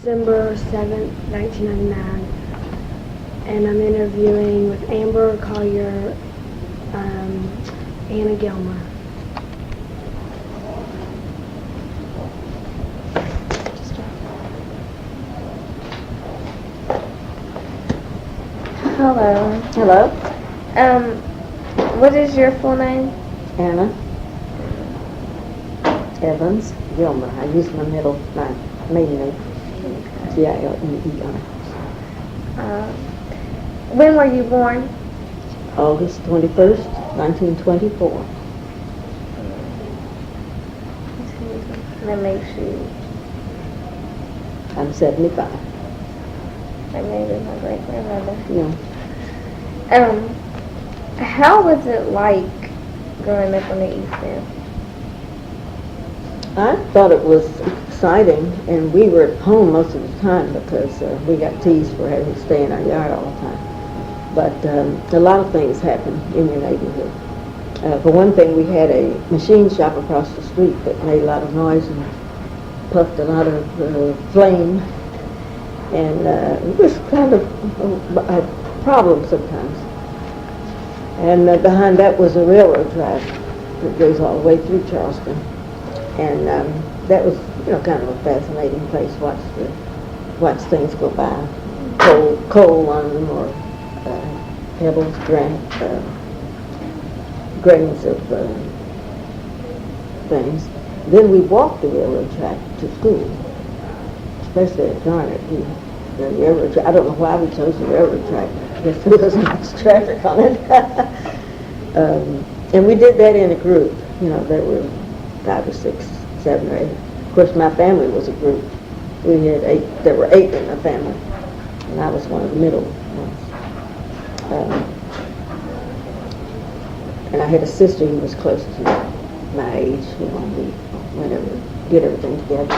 December 7th, 1999. And I'm interviewing with Amber Collier, Anna Gilmer. Hello. Hello, What is your full name? Anna Evans Gilmer. I use my maiden name, Gilmer. When were you born? August 21st, 1924. That makes you, I'm 75. like maybe my great grandmother. Yeah. How was it like growing up on the East End? I thought it was exciting, and we were at home most of the time because we got teased for having to stay in our yard all the time. But a lot of things happen in your neighborhood. For one thing, we had a machine shop across the street that made a lot of noise and puffed a lot of flame, and it was kind of a problem sometimes. And behind that was a railroad track that goes all the way through Charleston, and that was, kind of a fascinating place. Watch things go by, coal on them, or pebbles, grains of things. Then we walked the railroad track to school, especially at Garnet. The railroad track. I don't know why we chose the railroad track. I guess there wasn't much traffic on it. And we did that in a group. There were 5 or 6, 7 or 8. Of course, my family was a group. We had 8. There were 8 in the family, and I was one of the middle ones. And I had a sister who was close to my age. We did everything together.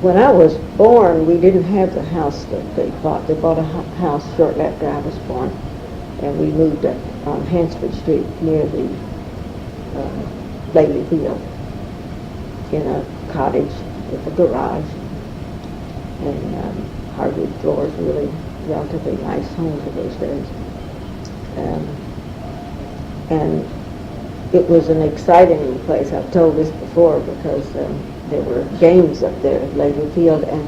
When I was born, we didn't have the house that they bought. They bought a house shortly after I was born, and we moved up on Hansford Street near the Bailey Field in a cottage with a garage and hardwood floors. Really relatively nice home for those days. And it was an exciting place. I've told this before because there were games up there at Bailey Field, and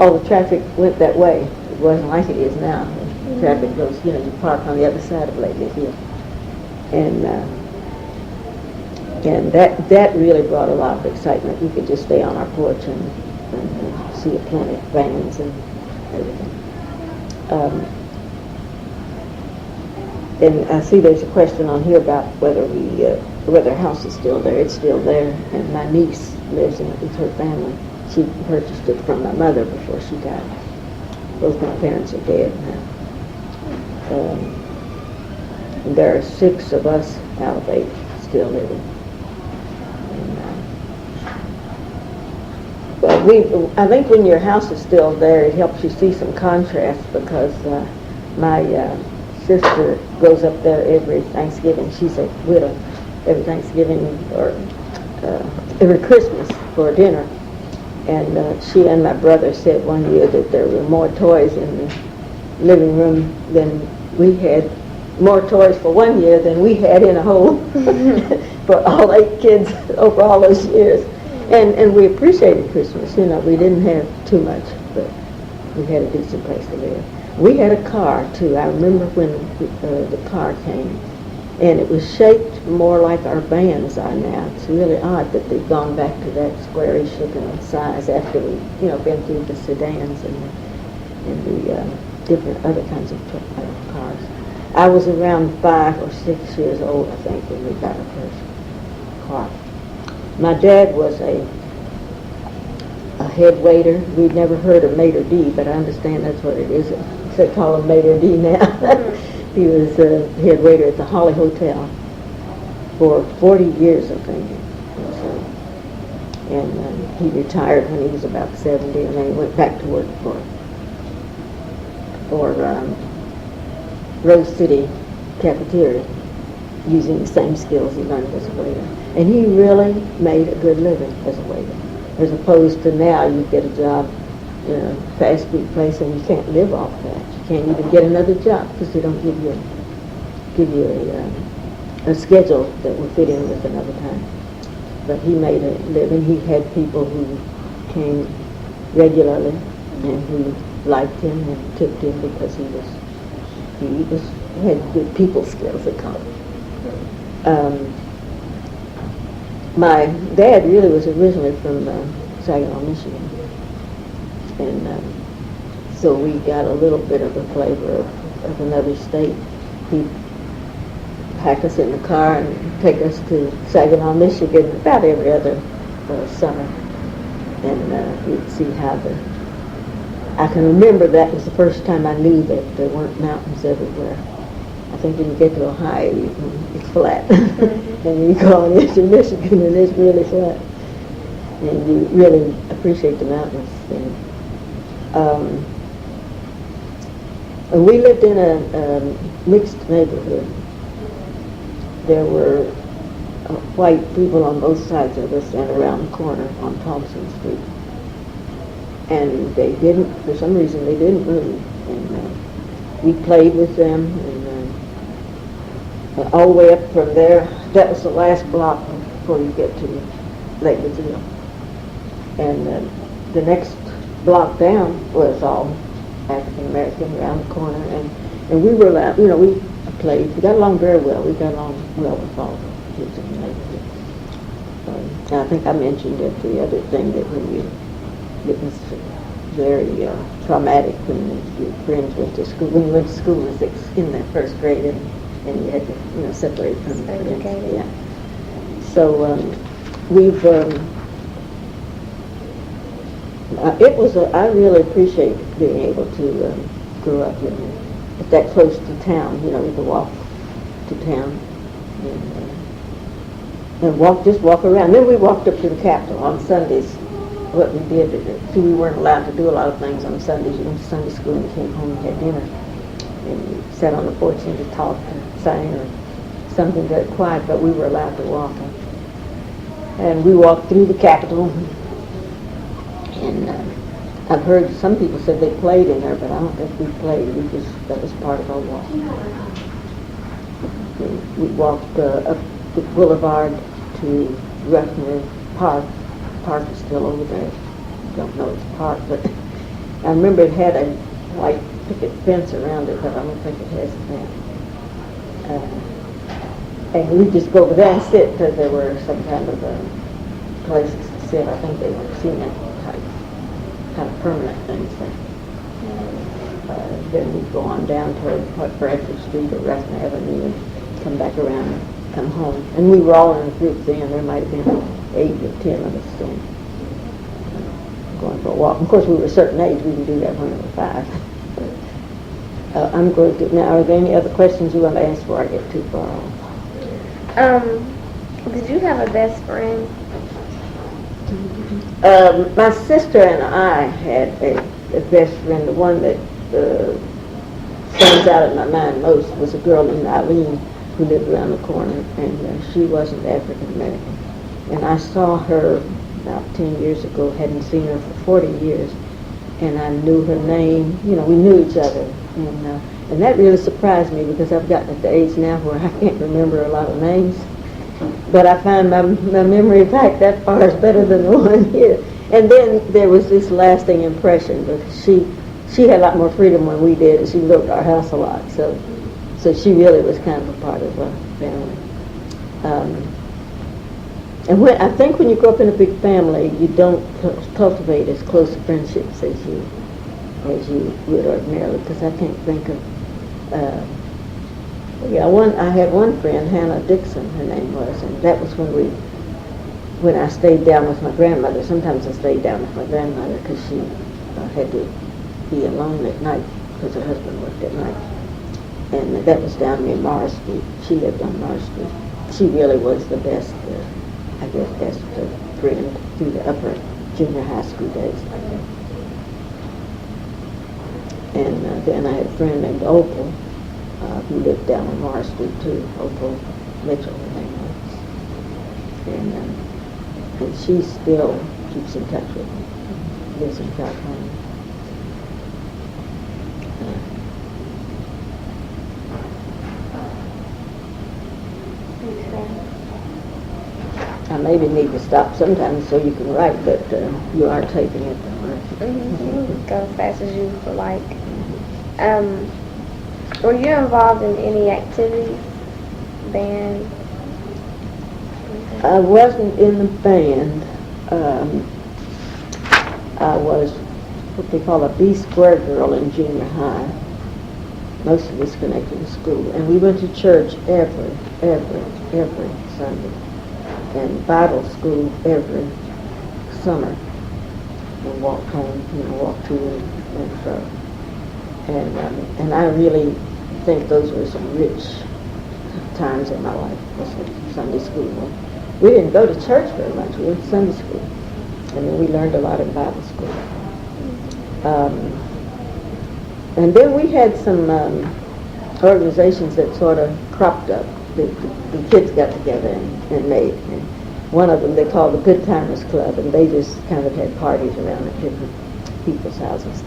all the traffic went that way. It wasn't like it is now. The traffic goes, you park on the other side of Bailey Field. And that really brought a lot of excitement. We could just stay on our porch and see the planet vans and everything. And I see there's a question on here about whether our house is still there. It's still there, and my niece lives in it with her family. She purchased it from my mother before she died. Both my parents are dead now. And there are 6 of us out of 8 still living. I think when your house is still there, it helps you see some contrast because my sister goes up there every Thanksgiving. She's a widow. Every Thanksgiving or every Christmas for dinner. And she and my brother said one year that there were more toys in the living room than we had, more toys for one year than we had in a whole for all 8 kids over all those years. And we appreciated Christmas. We didn't have too much, but we had a decent place to live. We had a car, too. I remember when the car came, and it was shaped more like our vans are now. It's really odd that they've gone back to that squarish looking size after we've, been through the sedans and the different other kinds of cars. I was around 5 or 6 years old, I think, when we got our first car. My dad was a head waiter. We'd never heard of maitre d', but I understand that's what it is. They call him maitre d' now. He was a head waiter at the Holly Hotel for 40 years, I think. And he retired when he was about 70, and then he went back to work for Rose City Cafeteria, using the same skills he learned as a waiter. And he really made a good living as a waiter. as opposed to now you get a job in a fast food place and you can't live off that. You can't even get another job because they don't give you a schedule that will fit in with another time. But he made a living. He had people who came regularly and who liked him and tipped him because he had good people skills, they call it. My dad really was originally from Saginaw, Michigan, and so we got a little bit of the flavor of another state. He'd pack us in the car and take us to Saginaw, Michigan about every other summer, and we'd see how I can remember that was the first time I knew that there weren't mountains everywhere. I think when you get to Ohio, it's flat. And you go on into Michigan and it's really flat. And you really appreciate the mountains. And we lived in a mixed neighborhood. There were white people on both sides of us and around the corner on Thompson Street. And they didn't, for some reason, they didn't move. And we played with them, and all the way up from there, that was the last block before you get to Lake Brazil. And the next block down was all African American around the corner, and we were allowed, we played. We got along very well. We got along well with all the kids in the neighborhood. I think I mentioned it, the other thing that it was very traumatic when your friends went to school. When you went to school in the first grade, and you had to separate from the friends. Yeah. So we've. It was. I really appreciate being able to grow up that close to town. We could walk to town and just walk around. Then we walked up to the Capitol on Sundays. What we did, we weren't allowed to do a lot of things on Sundays. You went to Sunday school and came home and had dinner. And you sat on the porch and just talked and sang or something very quiet, but we were allowed to walk. And we walked through the Capitol. And I've heard some people said they played in there, but I don't think we played. That was part of our walk. We walked up the boulevard to Ruffner Park. The park is still over there. I don't know it's a park, but I remember it had a white picket fence around it, but I don't think it has that. And we just go over there and sit because there were some kind of places to sit. I think they were cement kind of permanent things there. Then we'd go on down to Bradford Street or Ruffner Avenue and come back around and come home. And we were all in a group then. There might have been 8 or 10 of us then going for a walk. Of course, we were a certain age. We didn't do that when we were 5. I'm going to, now, are there any other questions you want to ask before I get too far off? Did you have a best friend? My sister and I had a best friend. The one that stands out in my mind most was a girl named Eileen who lived around the corner, and she wasn't African American. And I saw her about 10 years ago, hadn't seen her for 40 years, and I knew her name. We knew each other, and that really surprised me because I've gotten at the age now where I can't remember a lot of names. But I find my memory back that far is better than the one here. And then there was this lasting impression because she had a lot more freedom when we did, and she lived at our house a lot. So she really was kind of a part of our family. And I think when you grow up in a big family, you don't cultivate as close friendships as you would ordinarily. Because I can't think of. I had one friend, Hannah Dixon, her name was, and that was when I stayed down with my grandmother. Sometimes I stayed down with my grandmother because she had to be alone at night because her husband worked at night. And that was down near Mars Street. She lived on Mars Street. She really was the best, best friend through the upper junior high school days. And then I had a friend named Opal, who lived down on Mars Street too, Opal Mitchell, her name was. And she's still keeps in touch with me. Lives in California. I maybe need to stop sometimes so you can write, but you are taking it. Mm-hmm. Go as fast as you would like. Were you involved in any activities? Band? I wasn't in the band. I was what they call a B-square girl in junior high. Most of us connected to school. And we went to church every Sunday. And Bible school every summer. And walked home, walked to and fro. And I really think those were some rich times in my life, was Sunday school. We didn't go to church very much. We went to Sunday school. And then we learned a lot in Bible school. And then we had some organizations that sort of cropped up. The kids got together and made. And one of them they called the Good Timers Club, and they just kind of had parties around at different people's houses.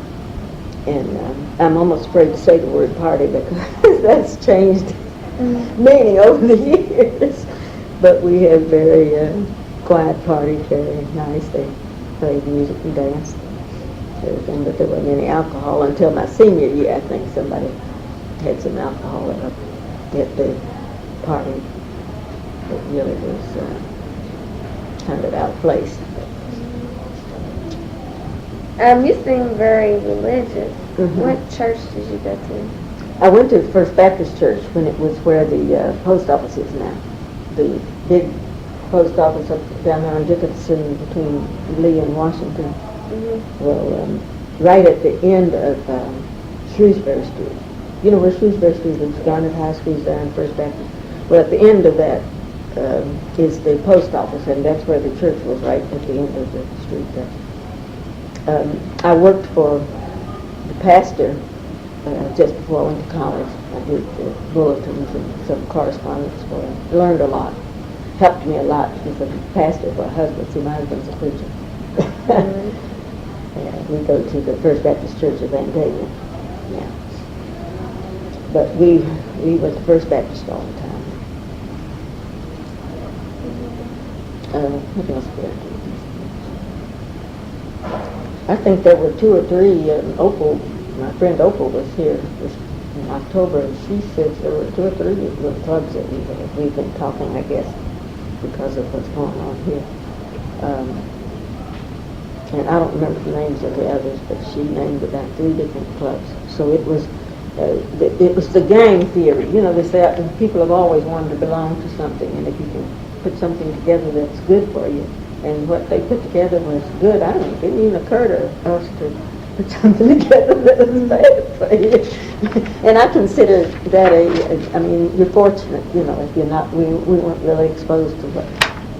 And I'm almost afraid to say the word party because that's changed meaning over the years. But we had very quiet parties, very nice. They played music and danced and everything, but there wasn't any alcohol until my senior year. I think somebody had some alcohol at the party. It really was kind of out of place. You seem very religious. Mm-hmm. What church did you go to? I went to the First Baptist Church when it was where the post office is now. The big post office up down there on Dickinson between Lee and Washington. Mm-hmm. Well, right at the end of Shrewsbury Street. You know where Shrewsbury Street is? Garnet High School is there in First Baptist. Well, at the end of that is the post office, and that's where the church was, right at the end of the street there. I worked for the pastor just before I went to college. I did bulletins and some correspondence for him. Learned a lot. Helped me a lot. He's a pastor for a husband. See, my husband's a preacher. Mm-hmm. We go to the First Baptist Church of Vandalia. Yeah. But we went to First Baptist all the time. What else did I do? I think there were 2 or 3. Opal, my friend Opal was here in October, and she said there were 2 or 3 little clubs that we've been talking, I guess, because of what's going on here. And I don't remember the names of the others, but she named about 3 different clubs. So it was the gang theory. You know, they say people have always wanted to belong to something, and if you can put something together that's good for you, and what they put together was good, I don't know, it didn't even occur to us to put something together that was bad for you. And I consider that I mean, you're fortunate, if you're not, we weren't really exposed to what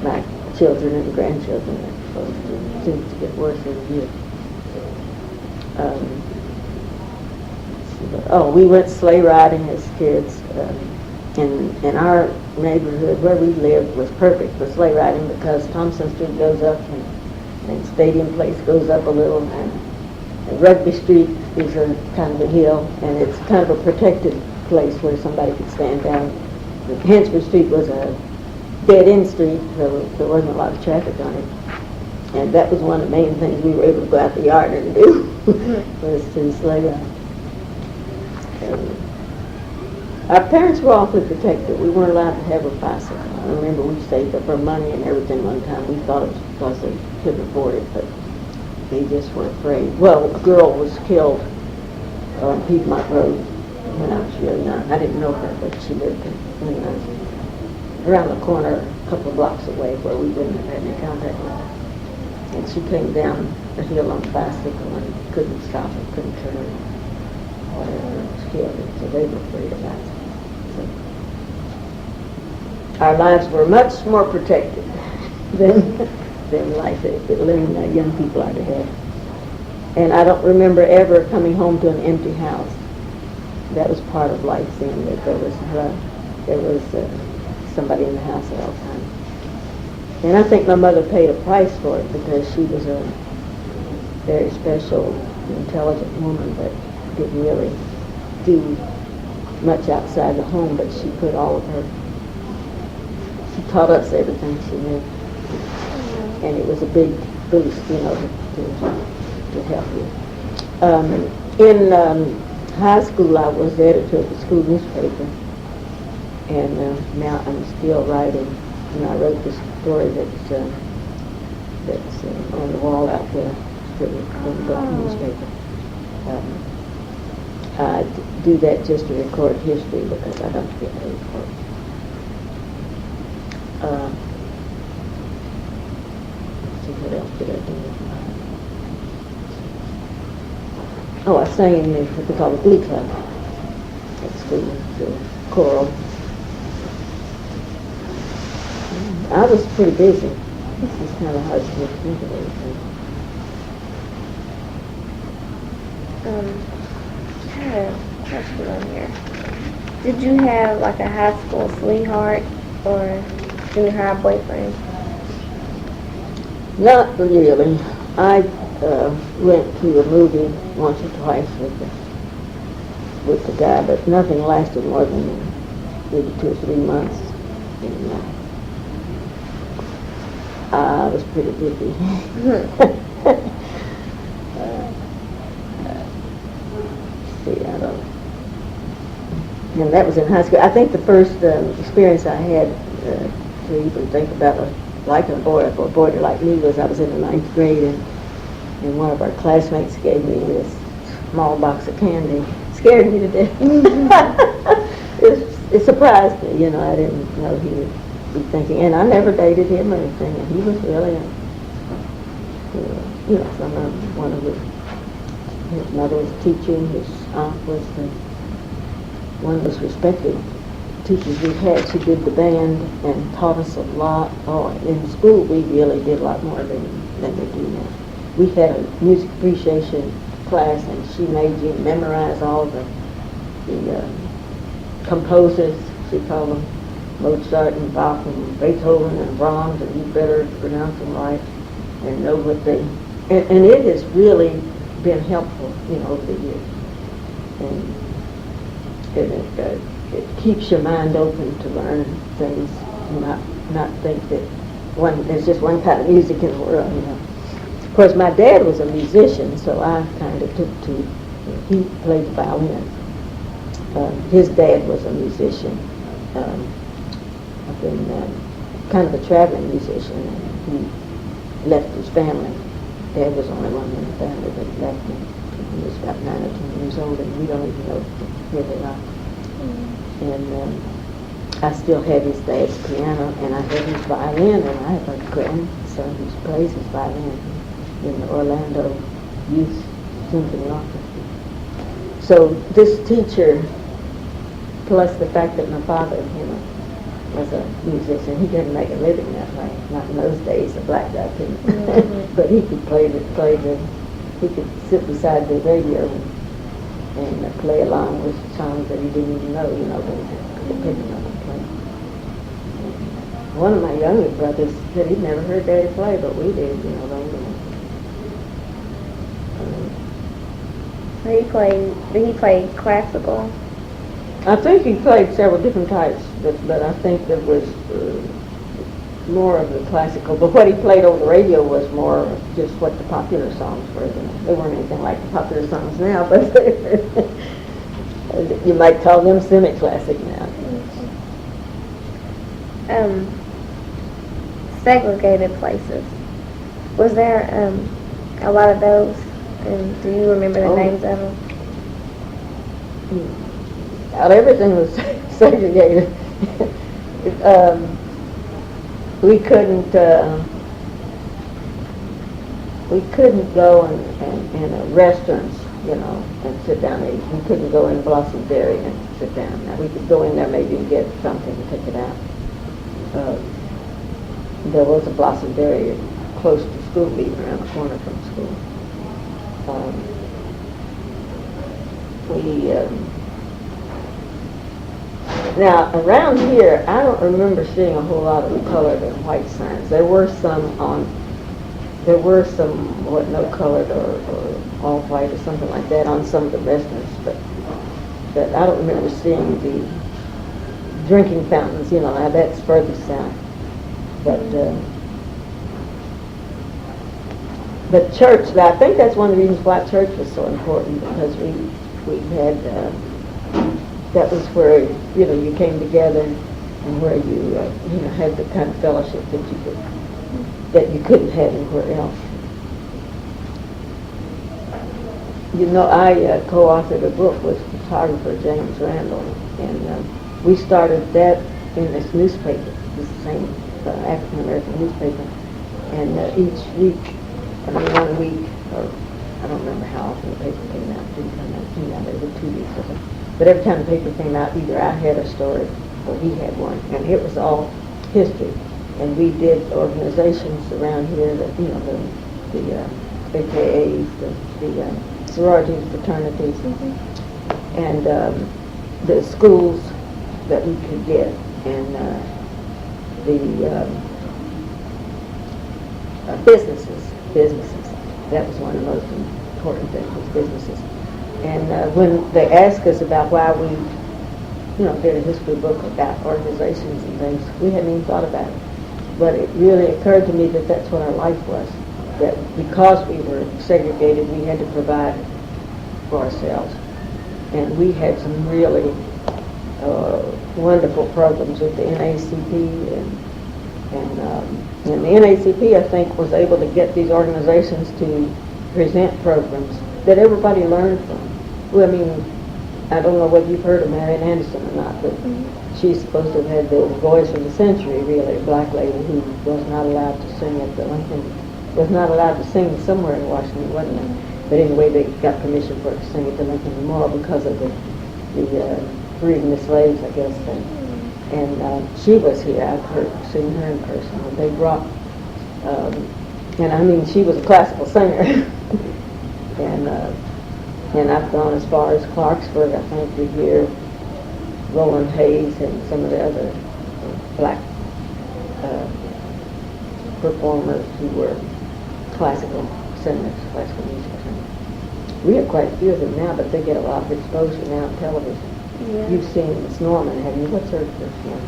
my children and grandchildren are exposed to. It seems to get worse every year. We went sleigh riding as kids, and our neighborhood where we lived was perfect for sleigh riding because Thompson Street goes up and Stadium Place goes up a little, and Rugby Street is a kind of a hill, and it's kind of a protected place where somebody could stand down. Hansford Street was a dead-end street, so there wasn't a lot of traffic on it. And that was one of the main things we were able to go out the yard and do, was to sleigh ride. Our parents were awfully protective. We weren't allowed to have a bicycle. I remember we saved up our money and everything one time. We thought it was because they couldn't afford it, but they just were afraid. Well, a girl was killed on Piedmont Road when I was really young. I didn't know her, but she lived around the corner, a couple of blocks away, where we wouldn't have had any contact with her. And she came down a hill on a bicycle and couldn't stop it, couldn't turn it, whatever, it was killed. So they were afraid about it. Our lives were much more protected than life that living young people are to have. And I don't remember ever coming home to an empty house. That was part of life then, that there was somebody in the house at all times. And I think my mother paid a price for it because she was a very special, intelligent woman that didn't really do much outside the home, but she put all of her, she taught us everything she knew. And it was a big boost, to help you. In high school, I was editor of the school newspaper, and now I'm still writing. And I wrote this story that's on the wall out there for the newspaper. I do that just to record history because I don't get paid for it. Let's see, what else did I do? Oh, I sang in what they call the Glee Club at school, the choral. I was pretty busy. It's kind of hard to think of everything. I have a question on here. Did you have like a high school sweetheart or junior high boyfriend? Not really. I went to a movie once or twice with the guy, but nothing lasted more than maybe 2 or 3 months. And, I was pretty busy. See, I don't. And that was in high school. I think the first experience I had to even think about liking a boy or a boy to like me was I was in the 9th grade, and one of our classmates gave me this small box of candy. Scared me to death. It surprised me, I didn't know he would be thinking. And I never dated him or anything, and he was really, from one of his mother was a teacher, and his aunt was one of the most respected teachers we had. She did the band and taught us a lot. Oh, in school we really did a lot more than they do now. We had a music appreciation class, and she made you memorize all the composers, she called them, Mozart and Bach and Beethoven and Brahms, and you better pronounce them right and know what they, and it has really been helpful, over the years. And it keeps your mind open to learn things, not think that there's just one kind of music in the world, Of course, my dad was a musician, so I kind of took to, he played the violin. His dad was a musician, kind of a traveling musician, and he left his family. Dad was the only one in the family that left him. He was about 9 or 10 years old, and we don't even know where they are. And I still have his dad's piano, and I have his violin, and I have a grandson who plays his violin in the Orlando Youth Symphony Orchestra. So this teacher, plus the fact that my father, was a musician, he didn't make a living that way. Not in those days, a black guy couldn't. But he could he could sit beside the radio and play along with songs that he didn't even know, but he could pick them up and play. One of my younger brothers said he'd never heard Daddy play, but we did, the older one. Did he play classical? I think he played several different types, but I think there was more of the classical. But what he played over the radio was more just what the popular songs were. They weren't anything like the popular songs now, but you might call them semi-classic now. Segregated places. Was there a lot of those? And do you remember the names of them? Everything was segregated. We couldn't go in restaurants, and sit down and eat. We couldn't go in Blossomberry and sit down. Now we could go in there maybe and get something and take it out. There was a Blossomberry close to school, even around the corner from school. Now, around here, I don't remember seeing a whole lot of colored and white signs. There were some, what, no colored or all white or something like that on some of the restaurants, but I don't remember seeing the drinking fountains, now that's further south. But church, I think that's one of the reasons why church was so important, because we had, that was where, you came together and where you, had the kind of fellowship that you couldn't have anywhere else. I co-authored a book with photographer James Randall, and we started that in this newspaper, this same African American newspaper, and each week, 1 week, or I don't remember how often the paper came out. It came out every 2 weeks or something. But every time the paper came out, either I had a story or he had one, and it was all history. And we did organizations around here that, the AKAs, the sororities, fraternities, and the schools that we could get, and the businesses. That was one of the most important things, was businesses. And when they asked us about why we, did a history book about organizations and things, we hadn't even thought about it. But it really occurred to me that that's what our life was. That because we were segregated, we had to provide for ourselves. And we had some really wonderful programs with the NAACP, and the NAACP, I think, was able to get these organizations to present programs that everybody learned from. Well, I don't know whether you've heard of Marian Anderson or not, but she's supposed to have had the voice of the century, really, a black lady who was not allowed to sing at the Lincoln, was not allowed to sing somewhere in Washington, wasn't it? But anyway, they got permission for her to sing at the Lincoln Memorial because of the freedom of slaves, I guess, thing. And she was here. I've seen her in person. They brought, she was a classical singer. and I've gone as far as Clarksburg, I think, to hear Roland Hayes and some of the other black performers who were classical singers, classical music singers. We have quite a few of them now, but they get a lot of exposure now on television. Yeah. You've seen Miss Norman, have you? What's her first name?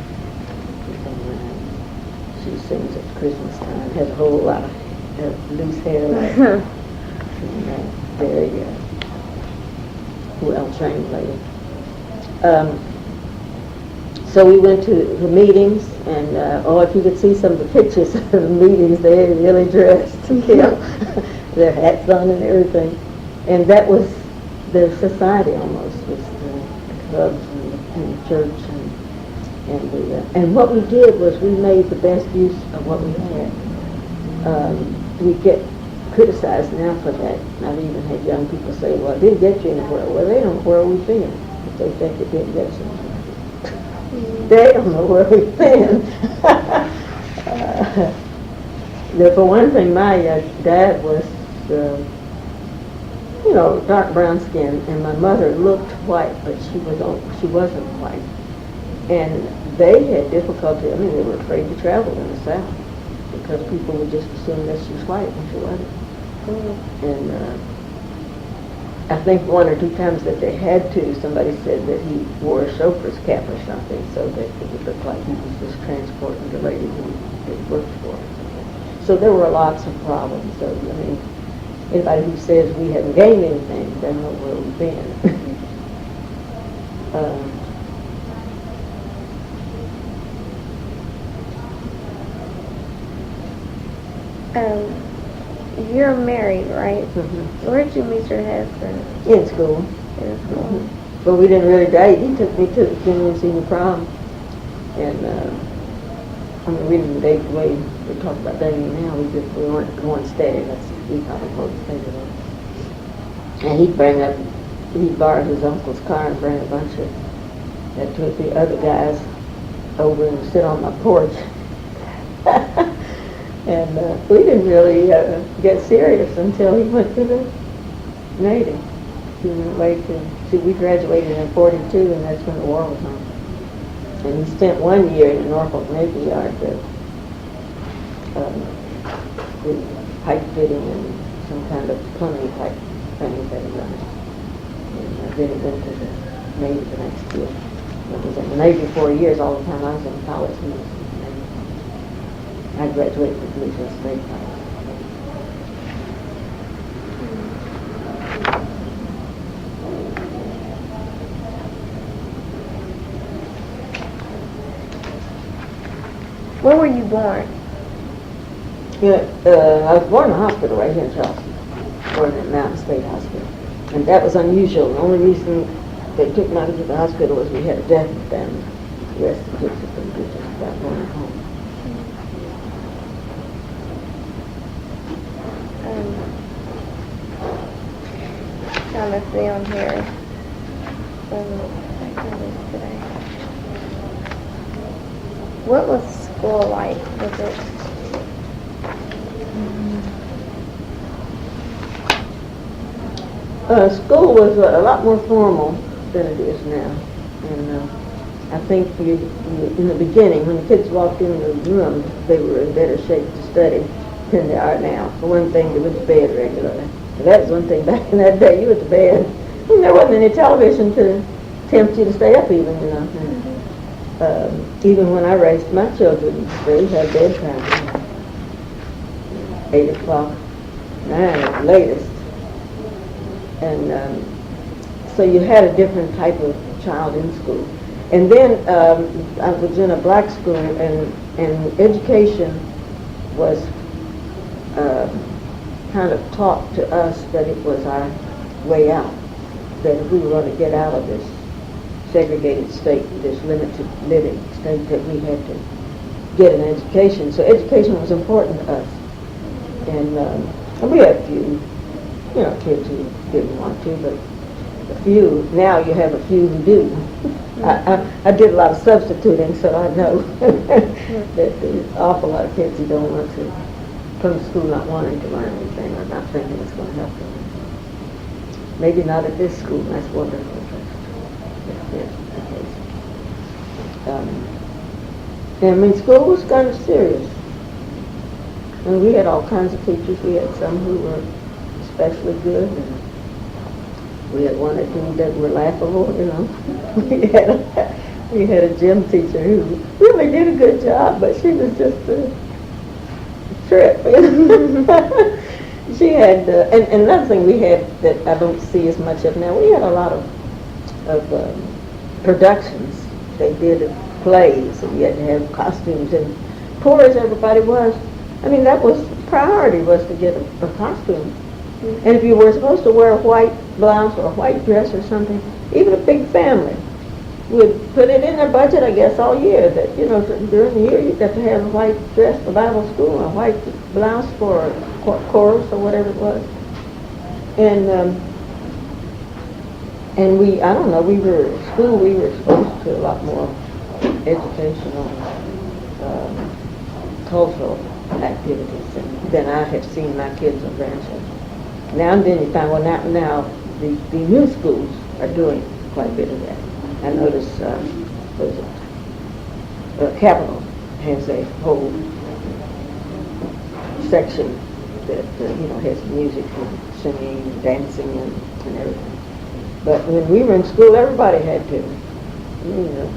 She sings at Christmas time, has a whole lot of loose hair, very well-trained lady. So we went to the meetings, and if you could see some of the pictures of the meetings, they're really dressed, their hats on and everything. And that was their society almost, was the clubs and the church, and what we did was we made the best use of what we had. We get criticized now for that. I've even had young people say, well, it didn't get you anywhere. Well, they don't know where we've been if they think it didn't get you anywhere. They don't know where we've been. For one thing, my dad was, dark brown skin, and my mother looked white, but she wasn't white. And they had difficulty. They were afraid to travel in the South because people would just assume that she was white when she wasn't. And I think 1 or 2 times that they had to, somebody said that he wore a chauffeur's cap or something so that it would look like he was just transporting the lady who he worked for. So there were lots of problems. So, anybody who says we haven't gained anything doesn't know where we've been. You're married, right? Mm-hmm. Where did you meet your husband? In school. In school. Mm-hmm. But we didn't really date. He took me to the junior and senior prom. And, we didn't date the way we talk about dating now. We weren't going steady. We probably both stayed on. And he'd borrow his uncle's car and bring a bunch of 2 or 3 other guys over and sit on my porch. And we didn't really get serious until he went to the Navy. He went away we graduated in 42, and that's when the war was on. And he spent 1 year in the Norfolk Navy Yard with pipe fitting and some kind of plumbing type things that he done. And then he went to the Navy the next year. I was in the Navy 4 years. All the time I was in college, he was in the Navy. I graduated with Louisiana State College. Where were you born? Yeah, I was born in a hospital right here in Charleston, born at Mountain State Hospital. And that was unusual. The only reason they took me out to the hospital was we had a death in the family. The rest of the kids had been good just about going home. Trying to see on here. Today. What was school like? Was it? School was a lot more formal than it is now. And I think in the beginning, when the kids walked in the room, they were in better shape to study than they are now. For one thing, they went to bed regularly. And that was one thing back in that day, you went to bed. And there wasn't any television to tempt you to stay up even, you know. And, even when I raised my children, they had bedtime. 8 o'clock, 9 at the latest. And so you had a different type of child in school. And then I was in a black school, and education was kind of taught to us that it was our way out, that if we were going to get out of this segregated state, this limited living state, that we had to get an education. So education was important to us. And we had a few, you know, kids who didn't want to, but a few. Now you have a few who do. I did a lot of substituting, so I know that there's an awful lot of kids who don't want to come to school not wanting to learn anything or not thinking it's going to help them. Maybe not at this school, and that's wonderful. I mean, school was kind of serious. And we had all kinds of teachers. We had some who were especially good, and we had one or two that were laughable, you know. We had a gym teacher who really did a good job, but she was just a trip. She had, and another thing we had that I don't see as much of now, we had a lot of productions. They did plays, and you had to have costumes, and poor as everybody was, I mean, that was priority, was to get a costume. And if you were supposed to wear a white blouse or a white dress or something, even a big family would put it in their budget, I guess, all year, that, you know, during the year you've got to have a white dress for Bible school, a white blouse for chorus or whatever it was. And we, I don't know, we were at school, we were exposed to a lot more educational, cultural activities than I have seen my kids or grandchildren. Now and then you find, well, now the new schools are doing quite a bit of that. I notice, Capitol has a whole section that, you know, has music and singing and dancing and everything. But when we were in school, everybody had to. You know,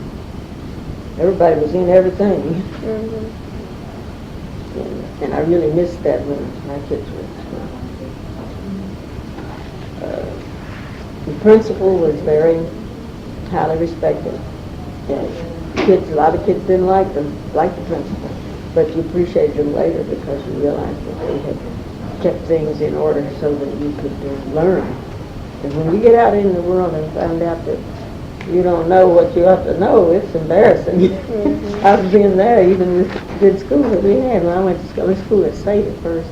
everybody was in everything. Mm-hmm. And I really missed that when my kids were in school. The principal was very highly respected. And a lot of kids didn't like the principal, but you appreciated them later because you realized that they had kept things in order so that you could learn. And when you get out in the world and find out that you don't know what you ought to know, it's embarrassing. Mm-hmm. I was being there even with the good school that we had. When I went to school at State at first,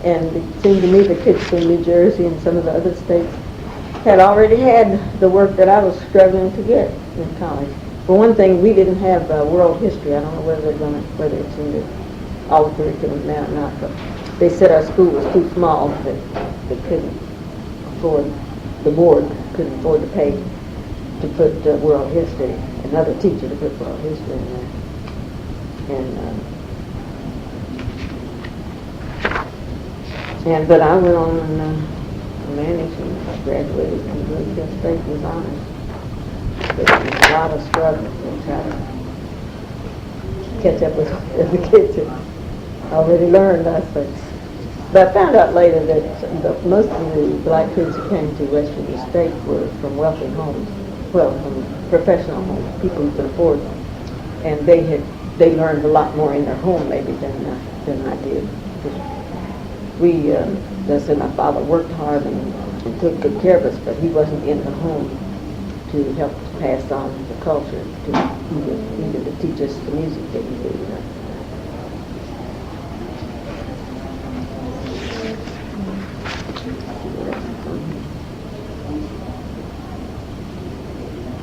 and it seemed to me the kids from New Jersey and some of the other states had already had the work that I was struggling to get in college. For one thing, we didn't have world history. I don't know whether it's in all the curriculum now or not, but they said our school was too small that they couldn't afford, the board couldn't afford to pay to put world history. another teacher to put for history in there. But I went on and managed, and I graduated from Garnet State with honors. But it was a lot of struggle to try to catch up with the kids that already learned, I think. But I found out later that most of the black kids who came to West Virginia State were from wealthy homes, well, from professional homes, people who could afford them. And they learned a lot more in their home maybe than I did. We, as I said, my father worked hard and took good care of us, but he wasn't in the home to help pass on the culture, to either to teach us the music that we do.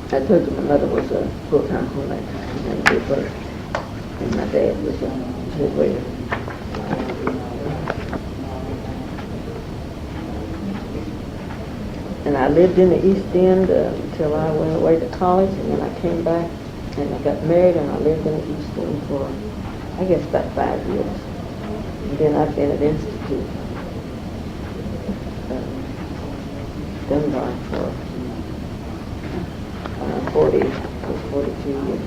I told you my mother was a full-time homemaker, and good work, and my dad was a good waiter. And I lived in the East End until I went away to college, and then I came back and I got married, and I lived in the East End for, I guess, about 5 years. And then I've been at Institute, Dunbar for 42 years.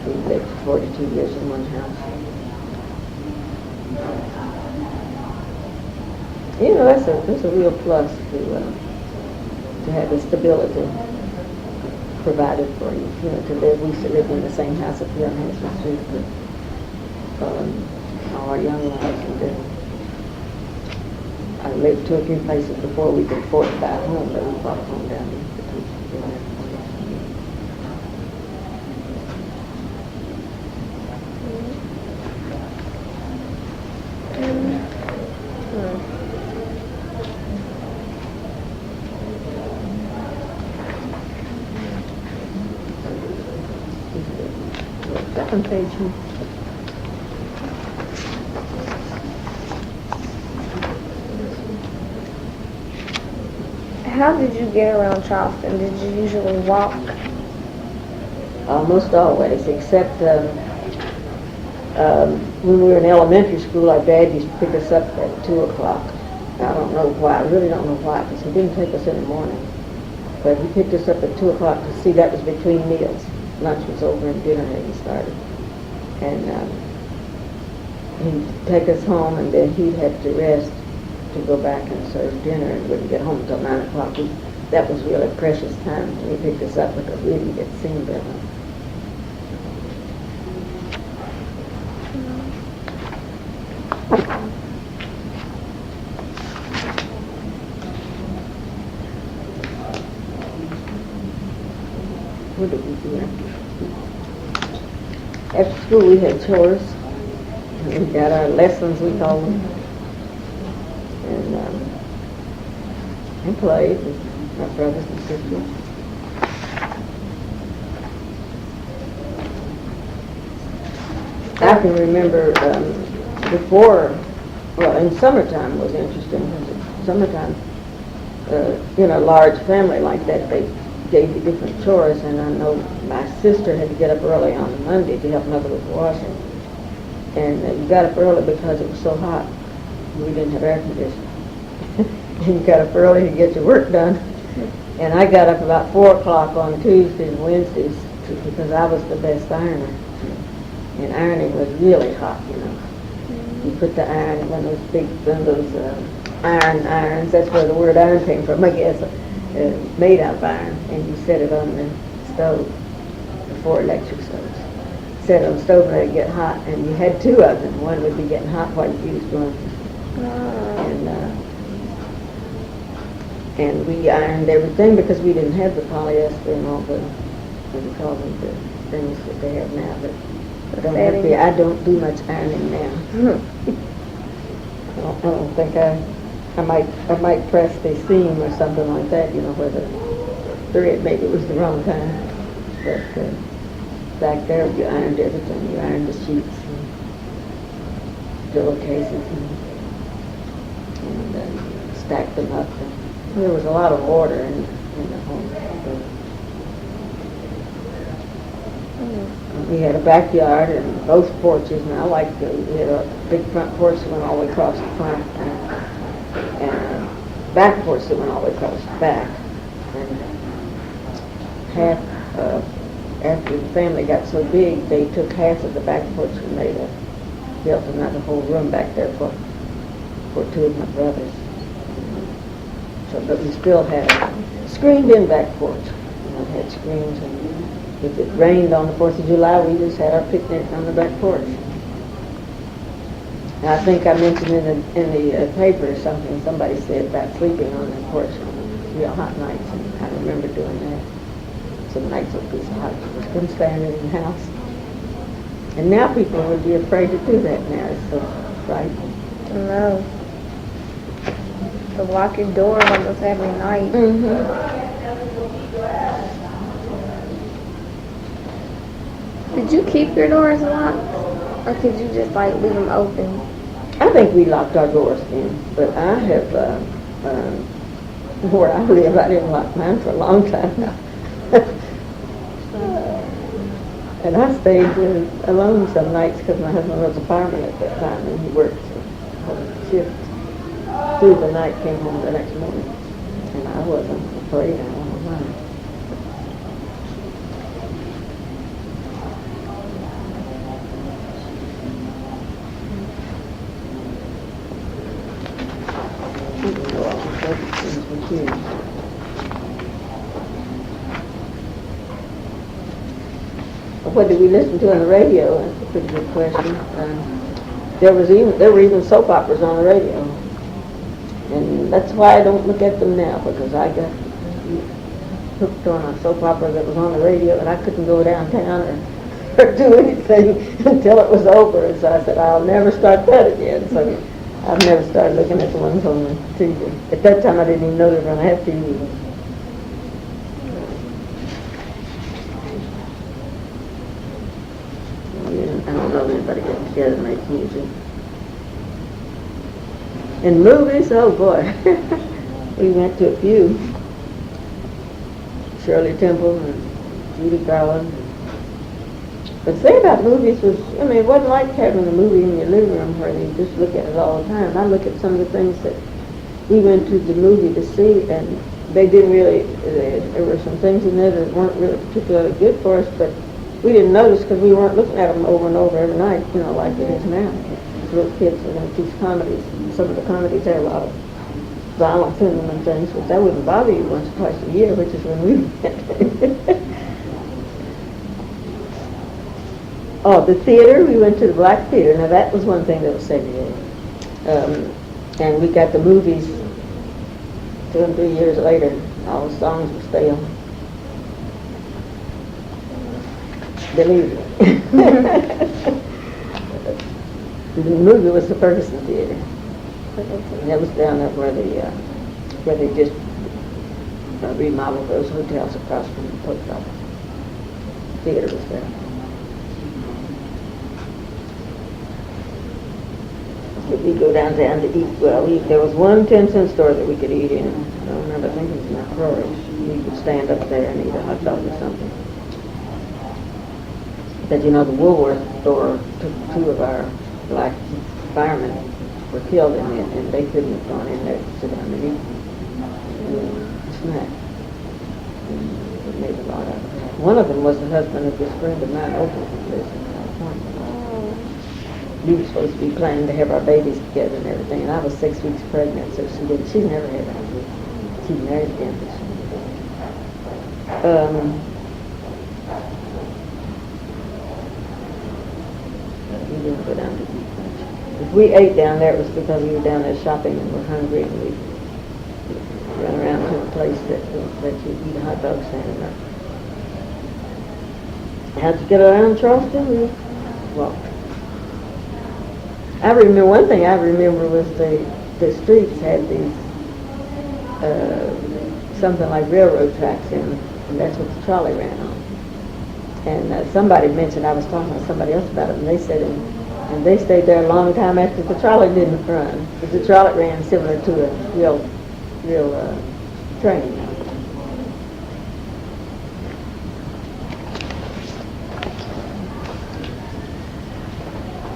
We lived 42 years in one house. You know, that's a real plus to have the stability provided for you. You know, to live. We used to live in the same house up here on Hansford Street for all our young lives, and then I lived 2 or 3 places before we could afford to buy a home, but we bought a home down in the second page here. How did you get around Charleston? Did you usually walk? Almost always, except when we were in elementary school, our dad used to pick us up at 2 o'clock. I don't know why. I really don't know why, because he didn't take us in the morning. But he picked us up at 2 o'clock to see that was between meals. Lunch was over and dinner hadn't started. And he'd take us home, and then he'd have to rest to go back and serve dinner, and wouldn't get home until 9 o'clock. That was really precious time when he picked us up, because we didn't get seen very much. What did we do after school? After school we had chores. We got our lessons, we called them, and played with my brothers and sisters. I can remember before, well, in summertime was interesting. Summertime, large family like that, they gave you different chores, and I know my sister had to get up early on Monday to help mother with washing. And you got up early because it was so hot. We didn't have air conditioning. And you got up early to get your work done. And I got up about 4 o'clock on Tuesdays and Wednesdays because I was the best ironer. And ironing was really hot, you know. You put the iron in one of those iron irons. That's where the word iron came from, I guess. Made out of iron, and you set it on the stove before electric stoves. Set it on the stove and let it get hot, and you had 2 of them. One would be getting hot while you used one. And we ironed everything because we didn't have the polyester and all the, what do you call them, the things that they have now. But I don't do much ironing now. I don't think I might press the seam or something like that, you know, where the thread maybe was the wrong time. But back there, you ironed everything. You ironed the sheets and pillowcases and stacked them up. And there was a lot of order in the home. We had a backyard and both porches, and I liked it. We had a big front porch that went all the way across the front, and a back porch that went all the way across the back. And after the family got so big, they took half of the back porch and built another whole room back there for two of my brothers. So, but we still had a screened-in back porch. It had screens, and if it rained on the 4th of July, we just had our picnic on the back porch. And I think I mentioned in the paper or something, somebody said about sleeping on the porch on real hot nights, and I remember doing that. Some nights it was hot, I just couldn't stand it in the house. And now people would be afraid to do that now. It's so frightening. No. To lock your door almost every night. Did you keep your doors locked? Or could you just like leave them open? I think we locked our doors in, but I have, where I live, I didn't lock mine for a long time now. And I stayed alone some nights because my husband was a fireman at that time, and he worked a shift through the night, came home the next morning, and I wasn't afraid. I wasn't lying. What did we listen to on the radio? That's a pretty good question. There were even soap operas on the radio, and that's why I don't look at them now, because I got hooked on a soap opera that was on the radio, and I couldn't go downtown or do anything until it was over. And so I said, I'll never start that again. So I've never started looking at the ones on the TV. At that time, I didn't even know they were going to have TV. I don't know if anybody getting together and make music. And movies, oh boy. We went to a few. Shirley Temple and Judy Garland. But the thing about movies was, I mean, it wasn't like having a movie in your living room where you just look at it all the time. I look at some of the things that we went to the movie to see, and they didn't really, there were some things in there that weren't really particularly good for us, but we didn't notice because we weren't looking at them over and over every night, you know, like it is now. As little kids are going to teach comedies. Some of the comedies have a lot of violence in them and things, but that wouldn't bother you once or twice a year, which is when we went. Oh, the theater, we went to the Black Theater. Now that was one thing that was segregated. And we got the movies 2 and 3 years later. All the songs were stale. Believe it. The movie was the Ferguson Theater. And that was down there where they just remodeled those hotels across from the post office. The theater was there. We go downtown to eat. Well, there was one 10-cent store that we could eat in. I don't remember, I think it was McCrory's. We could stand up there and eat a hot dog or something. But you know, the Woolworth store took 2 of our black firemen were killed in it, and they couldn't have gone in there to sit down and eat a snack. And it made a lot of it. One of them was the husband of this friend of mine, Opal, who lives in California. We were supposed to be planning to have our babies together and everything, and I was 6 weeks pregnant, so she didn't. She's never had that. She married again, but we didn't go down to eat much. If we ate down there, it was because we were down there shopping and were hungry, and we ran around to a place that you eat a hot dog standing up. How'd you get around Charleston? We walked. I remember one thing I remember was the streets had these something like railroad tracks in them, and that's what the trolley ran on. And somebody mentioned, I was talking to somebody else about it, and they said, and they stayed there a long time after the trolley didn't run. But the trolley ran similar to a real train.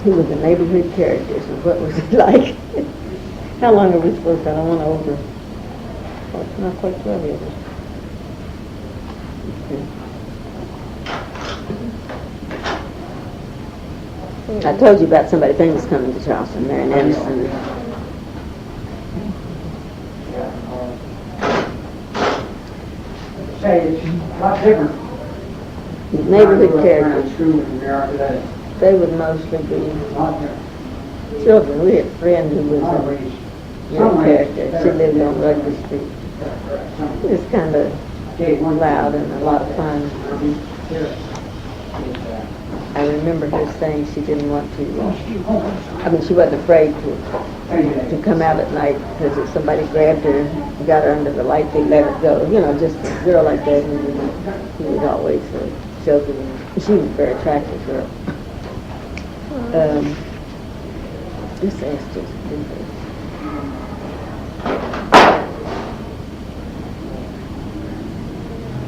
who were the neighborhood characters and what was it like? How long are we supposed to? I don't want to over. Oh, it's not quite 12 yet. Okay. I told you about somebody famous coming to Charleston, Mary Anderson. Say it's a lot different. Neighborhood characters. School than they are today. They would mostly be Lot different. children. We had a friend who was a young character. She lived on Rugby Street. It was kind of loud and a lot of fun. I remember her saying she didn't want to, she wasn't afraid to come out at night because if somebody grabbed her and got her under the light, they'd let her go. Just a girl like that, he was always joking. She was a very attractive girl. Just asked us, didn't they?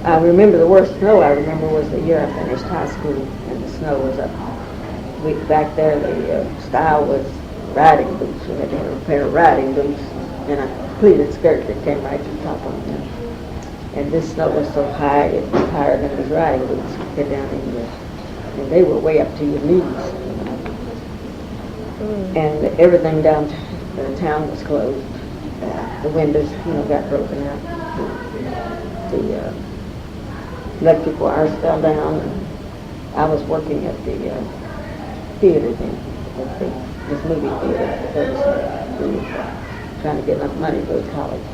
I remember the worst snow I remember was the year I finished high school and the snow was up. Back there the style was riding boots. We had to have a pair of riding boots and a pleated skirt that came right to the top of them. And this snow was so high, it was higher than these riding boots could get down in there. And they were way up to your knees. And everything down the town was closed. The windows, got broken out. The electric wires fell down. And I was working at the theater then, this movie theater. We were trying to get enough money to go to college.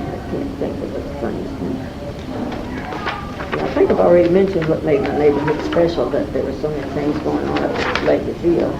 I can't think of the funniest thing. I think I've already mentioned what made my neighborhood special, that there were so many things going on at Lakeview Field.